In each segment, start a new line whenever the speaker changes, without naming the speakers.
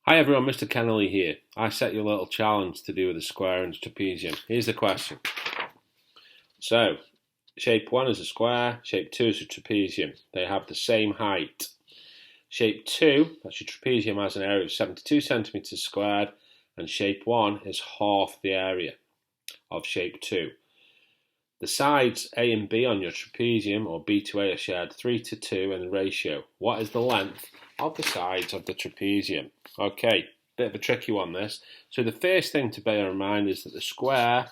Hi everyone, Mr. Kennelly here. I set you a little challenge to do with a square and a trapezium. Here's the question. So, shape 1 is a square, shape 2 is a trapezium. They have the same height. Shape 2, that's your trapezium, has an area of 72 centimetres squared, and shape 1 is half the area of shape 2. The sides A and B on your trapezium, or B to A, are shared 3 to 2 in the ratio. What is the length of the sides of the trapezium? Okay, bit of a tricky one this. So the first thing to bear in mind is that the square,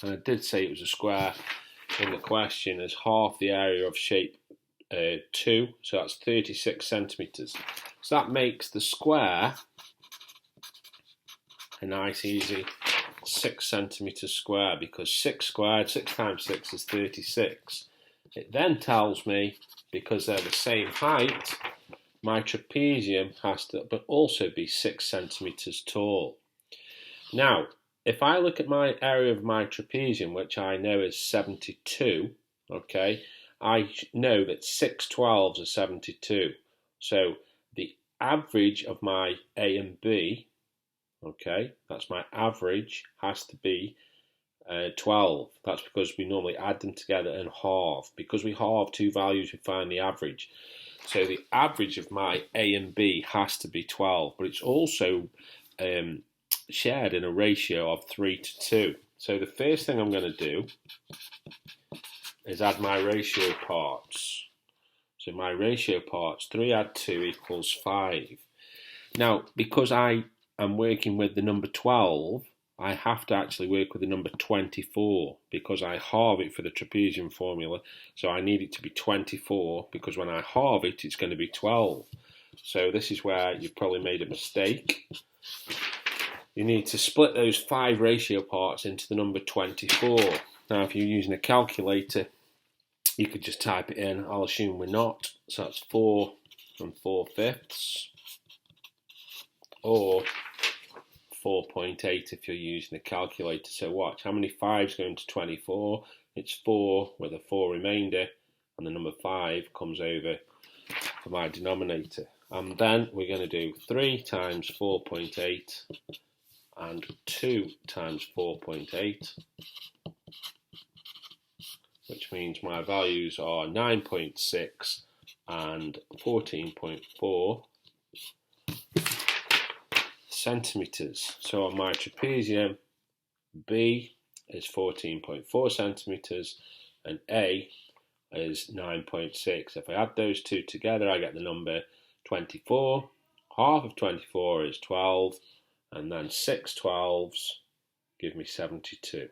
and I did say it was a square in the question, is half the area of shape 2, so that's 36 centimetres. So that makes the square a nice easy 6 centimetres square, because 6 squared, 6 times 6 is 36. It then tells me, because they're the same height, my trapezium has to but also be 6 centimetres tall. Now, if I look at my area of my trapezium, which I know is 72, okay, I know that 6 12s are 72. So the average of my A and B, okay, that's my average, has to be 12. That's because we normally add them together and halve. Because we halve two values, we find the average. So the average of my A and B has to be 12, but it's also shared in a ratio of 3 to 2. So the first thing I'm going to do is add my ratio parts. So my ratio parts, 3 add 2 equals 5. Now, because I am working with the number 12, I have to actually work with the number 24 because I halve it for the trapezium formula. So I need it to be 24 because when I halve it, it's going to be 12. So this is where you've probably made a mistake. You need to split those 5 ratio parts into the number 24. Now, if you're using a calculator, you could just type it in. I'll assume we're not. So that's 4 4/5, or 4.8 if you're using a calculator. So watch, how many 5s go into 24? It's 4 with a 4 remainder, and the number 5 comes over for my denominator. And then we're going to do 3 times 4.8 and 2 times 4.8, which means my values are 9.6 and 14.4 centimetres. So on my trapezium, B is 14.4 centimetres and A is 9.6. If I add those two together, I get the number 24. Half of 24 is 12, and then 6 12s give me 72.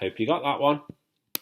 Hope you got that one.